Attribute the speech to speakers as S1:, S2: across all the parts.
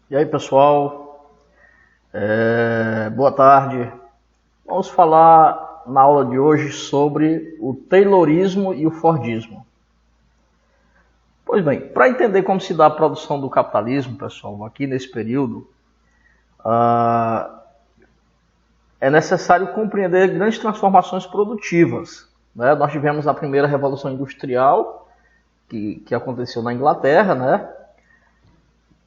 S1: E aí, pessoal, boa tarde. Vamos falar na aula de hoje sobre o Taylorismo e o Fordismo. Pois bem, para entender como se dá a produção do capitalismo, pessoal, aqui nesse período, é necessário compreender grandes transformações produtivas, né? Nós tivemos a primeira Revolução Industrial, que aconteceu na Inglaterra, né?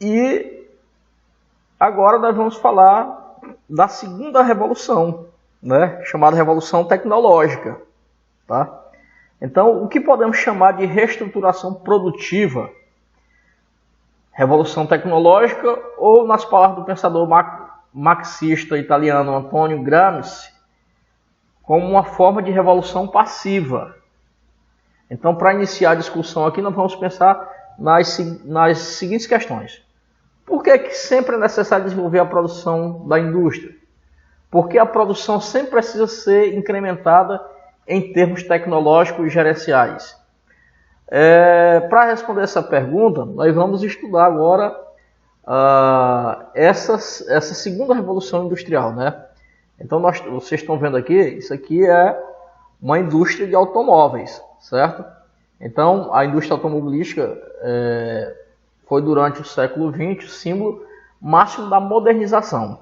S1: E agora nós vamos falar da segunda revolução, né? Chamada Revolução Tecnológica. Tá? Então, o que podemos chamar de reestruturação produtiva, Revolução Tecnológica, ou nas palavras do pensador marxista italiano Antonio Gramsci, como uma forma de revolução passiva. Então, para iniciar a discussão aqui, nós vamos pensar nas seguintes questões. Por que sempre é necessário desenvolver a produção da indústria? Porque a produção sempre precisa ser incrementada em termos tecnológicos e gerenciais. Para responder essa pergunta, nós vamos estudar agora essa segunda revolução industrial, né? Então, vocês estão vendo aqui, isso aqui é uma indústria de automóveis, certo? Então, a indústria automobilística foi durante o século XX o símbolo máximo da modernização.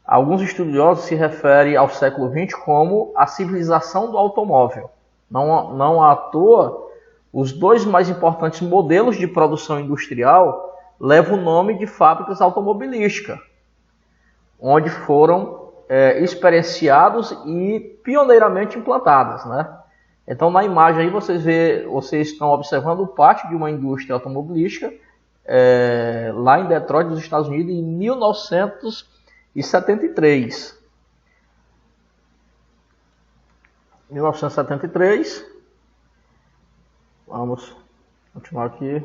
S1: Alguns estudiosos se referem ao século XX como a civilização do automóvel. Não à toa, os dois mais importantes modelos de produção industrial levam o nome de fábricas automobilísticas, onde foram experienciados e pioneiramente implantadas, né? Então, na imagem aí vocês estão observando o pátio de uma indústria automobilística lá em Detroit, nos Estados Unidos, em 1973. 1973. Vamos continuar aqui.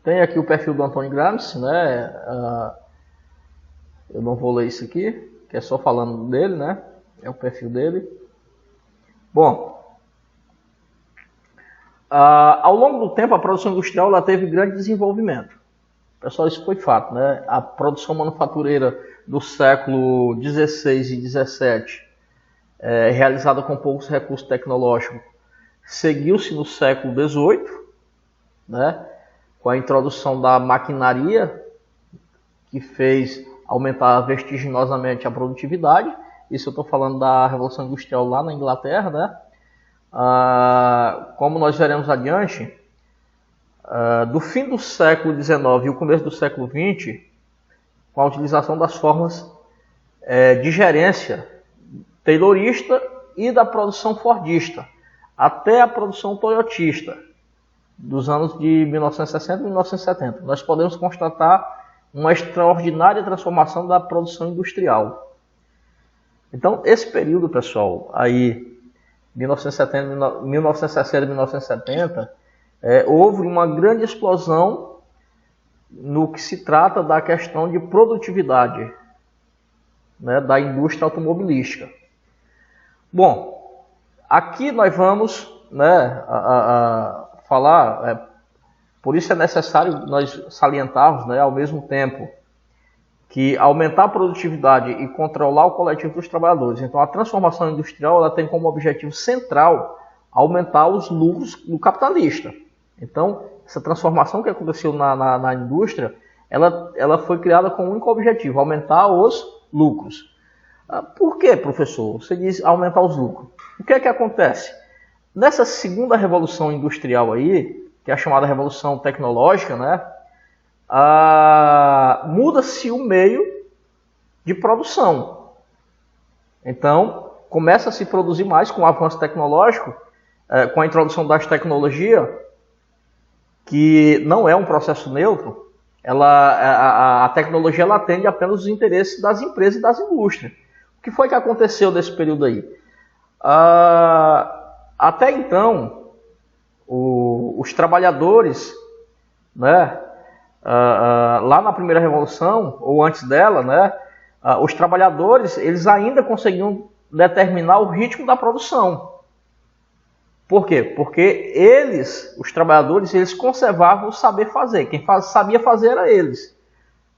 S1: Tem aqui o perfil do Antonio Gramsci, né? Eu não vou ler isso aqui, que é só falando dele, né? É o perfil dele. Bom, ao longo do tempo, a produção industrial ela teve grande desenvolvimento. Pessoal, isso foi fato, né? A produção manufatureira do século XVI e XVII, realizada com poucos recursos tecnológicos, seguiu-se no século XVIII, né? Com a introdução da maquinaria, que fez aumentar vertiginosamente a produtividade. Isso eu estou falando da Revolução Industrial lá na Inglaterra, né? Como nós veremos adiante, do fim do século XIX e o começo do século XX, com a utilização das formas de gerência taylorista e da produção fordista, até a produção toyotista, dos anos de 1960 e 1970, nós podemos constatar uma extraordinária transformação da produção industrial. Então, esse período, pessoal, aí 1960 e 1970, houve uma grande explosão no que se trata da questão de produtividade, né, da indústria automobilística. Bom, aqui nós vamos, né, falar, por isso é necessário nós salientarmos, né, ao mesmo tempo que aumentar a produtividade e controlar o coletivo dos trabalhadores. Então, a transformação industrial ela tem como objetivo central aumentar os lucros do capitalista. Então, essa transformação que aconteceu na indústria, ela foi criada com um único objetivo, aumentar os lucros. Por que, professor? Você diz aumentar os lucros. O que é que acontece? Nessa segunda revolução industrial aí, que é a chamada Revolução Tecnológica, né? Muda-se o meio de produção. Então, começa a se produzir mais com o avanço tecnológico, com a introdução das tecnologias, que não é um processo neutro. A tecnologia ela atende apenas os interesses das empresas e das indústrias. O que foi que aconteceu nesse período aí? Até então, os trabalhadores, né, lá na primeira revolução, ou antes dela, né, os trabalhadores eles ainda conseguiam determinar o ritmo da produção. Por quê? Porque os trabalhadores, eles conservavam o saber fazer. Quem sabia fazer era eles.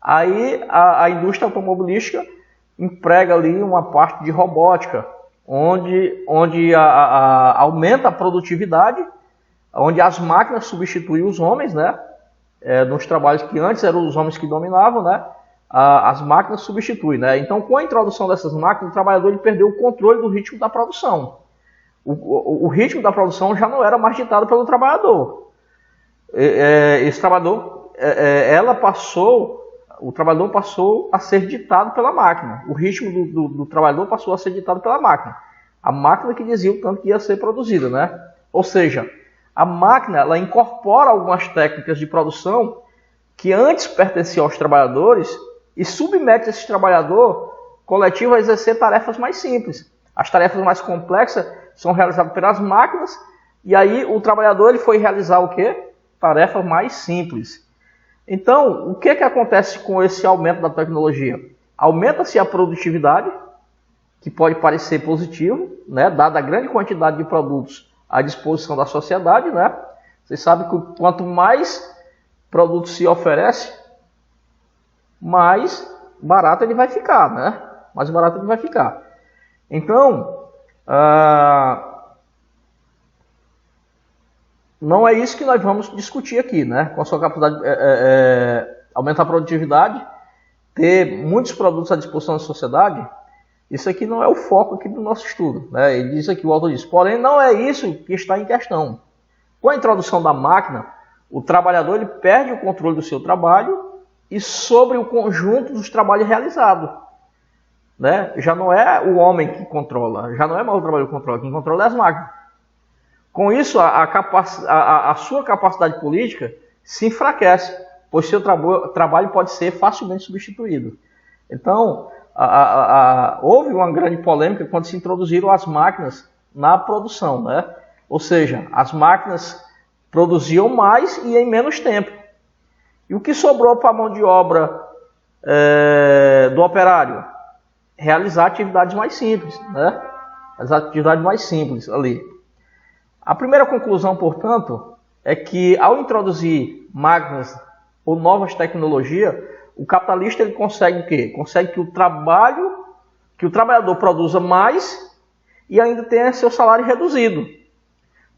S1: Aí a indústria automobilística emprega ali uma parte de robótica, onde aumenta a produtividade, onde as máquinas substituem os homens, né? Nos trabalhos que antes eram os homens que dominavam, né? As máquinas substituem, né? Então, com a introdução dessas máquinas, o trabalhador ele perdeu o controle do ritmo da produção. O ritmo da produção já não era mais ditado pelo trabalhador. Esse trabalhador, o trabalhador passou a ser ditado pela máquina. O ritmo do trabalhador passou a ser ditado pela máquina. A máquina que dizia o tanto que ia ser produzida, né? Ou seja, a máquina ela incorpora algumas técnicas de produção que antes pertenciam aos trabalhadores e submete esse trabalhador coletivo a exercer tarefas mais simples. As tarefas mais complexas são realizadas pelas máquinas e aí o trabalhador ele foi realizar o quê? Tarefas mais simples. Então, o que acontece com esse aumento da tecnologia? Aumenta-se a produtividade, que pode parecer positivo, né? Dada a grande quantidade de produtos à disposição da sociedade, né? Vocês sabem que quanto mais produto se oferece, mais barato ele vai ficar, né? Mais barato ele vai ficar. Então, não é isso que nós vamos discutir aqui, né? Com a sua capacidade aumentar a produtividade, ter muitos produtos à disposição da sociedade, isso aqui não é o foco aqui do nosso estudo, né? Ele diz aqui, o autor diz, porém não é isso que está em questão. Com a introdução da máquina, o trabalhador ele perde o controle do seu trabalho e sobre o conjunto dos trabalhos realizados. Né? Já não é o homem que controla, já não é mais o trabalhador que controla, quem controla é as máquinas. Com isso, a sua capacidade política se enfraquece, pois seu trabalho pode ser facilmente substituído. Então, houve uma grande polêmica quando se introduziram as máquinas na produção, né? Ou seja, as máquinas produziam mais e em menos tempo. E o que sobrou para a mão de obra do operário? Realizar atividades mais simples, né? As atividades mais simples ali. A primeira conclusão, portanto, é que ao introduzir máquinas ou novas tecnologias, o capitalista ele consegue o quê? Consegue que o trabalhador produza mais e ainda tenha seu salário reduzido.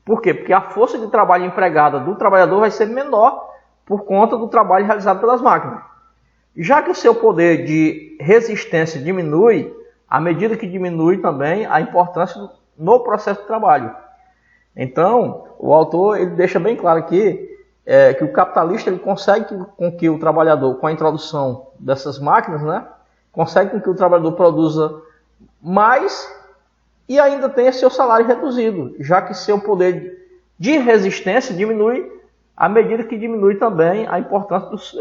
S1: Por quê? Porque a força de trabalho empregada do trabalhador vai ser menor por conta do trabalho realizado pelas máquinas. Já que o seu poder de resistência diminui, à medida que diminui também a importância no processo de trabalho. Então, o autor ele deixa bem claro aqui que o capitalista ele consegue com que o trabalhador, com a introdução dessas máquinas, né, consegue com que o trabalhador produza mais e ainda tenha seu salário reduzido, já que seu poder de resistência diminui à medida que diminui também a importância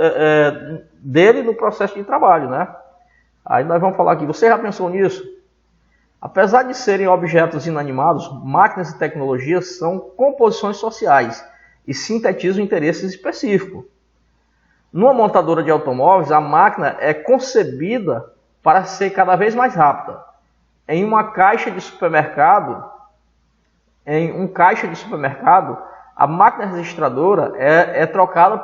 S1: dele no processo de trabalho, né? Aí nós vamos falar aqui, você já pensou nisso? Apesar de serem objetos inanimados, máquinas e tecnologias são composições sociais e sintetizam interesses específicos. Numa montadora de automóveis, a máquina é concebida para ser cada vez mais rápida. Em um caixa de supermercado, a máquina registradora é trocada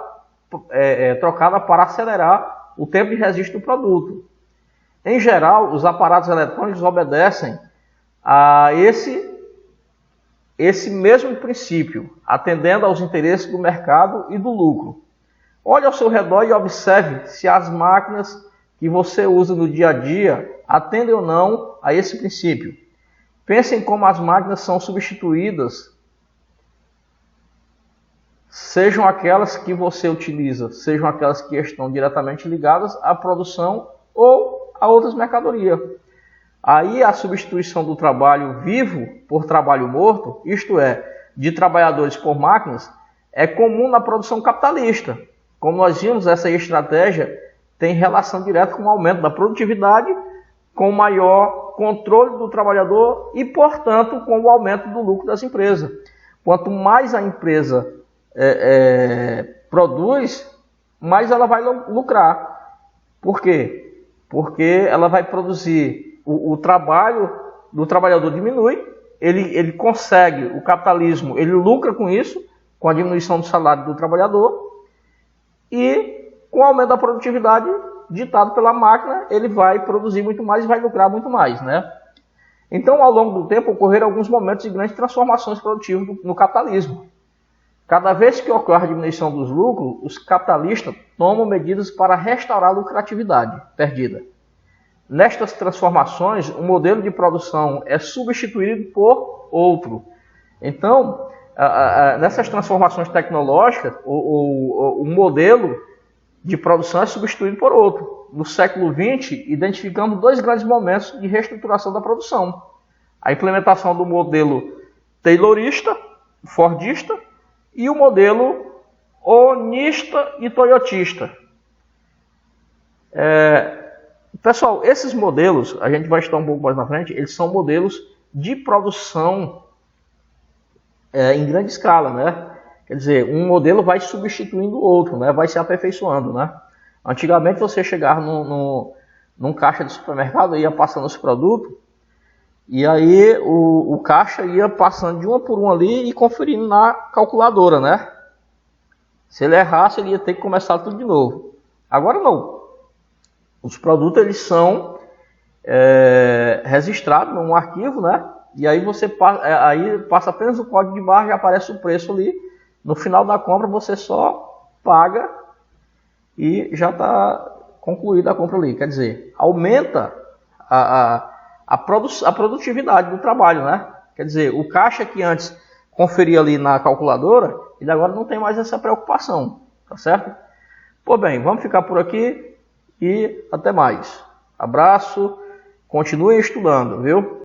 S1: para acelerar o tempo de registro do produto. Em geral, os aparatos eletrônicos obedecem a esse mesmo princípio, atendendo aos interesses do mercado e do lucro. Olhe ao seu redor e observe se as máquinas que você usa no dia a dia atendem ou não a esse princípio. Pense em como as máquinas são substituídas, sejam aquelas que você utiliza, sejam aquelas que estão diretamente ligadas à produção ou a outras mercadorias. Aí a substituição do trabalho vivo por trabalho morto, isto é, de trabalhadores por máquinas, é comum na produção capitalista. Como nós vimos, essa estratégia tem relação direta com o aumento da produtividade, com o maior controle do trabalhador e, portanto, com o aumento do lucro das empresas. Quanto mais a empresa produz, mais ela vai lucrar. Por quê? Porque ela vai produzir, o trabalho do trabalhador diminui, ele consegue, o capitalismo, ele lucra com isso, com a diminuição do salário do trabalhador, e com o aumento da produtividade ditado pela máquina, ele vai produzir muito mais e vai lucrar muito mais, né? Então, ao longo do tempo, ocorreram alguns momentos de grandes transformações produtivas no capitalismo. Cada vez que ocorre a diminuição dos lucros, os capitalistas tomam medidas para restaurar a lucratividade perdida. Nestas transformações, o modelo de produção é substituído por outro. Então, nessas transformações tecnológicas, o modelo de produção é substituído por outro. No século XX, identificamos dois grandes momentos de reestruturação da produção. A implementação do modelo taylorista, fordista, e o modelo onista e toyotista. Pessoal, esses modelos, a gente vai estudar um pouco mais na frente, eles são modelos de produção em grande escala, né? Quer dizer, um modelo vai substituindo o outro, né? Vai se aperfeiçoando, né? Antigamente você chegava num caixa de supermercado, ia passando os produtos, e aí o caixa ia passando de uma por uma ali e conferindo na calculadora, né? Se ele errasse, ele ia ter que começar tudo de novo. Agora não. Os produtos eles são registrados num arquivo, né? E aí você passa apenas o código de barra e aparece o preço ali. No final da compra você só paga e já está concluída a compra ali. Quer dizer, aumenta a produtividade do trabalho, né? Quer dizer, o caixa que antes conferia ali na calculadora, ele agora não tem mais essa preocupação, tá certo? Pô, bem, vamos ficar por aqui e até mais. Abraço, continuem estudando, viu?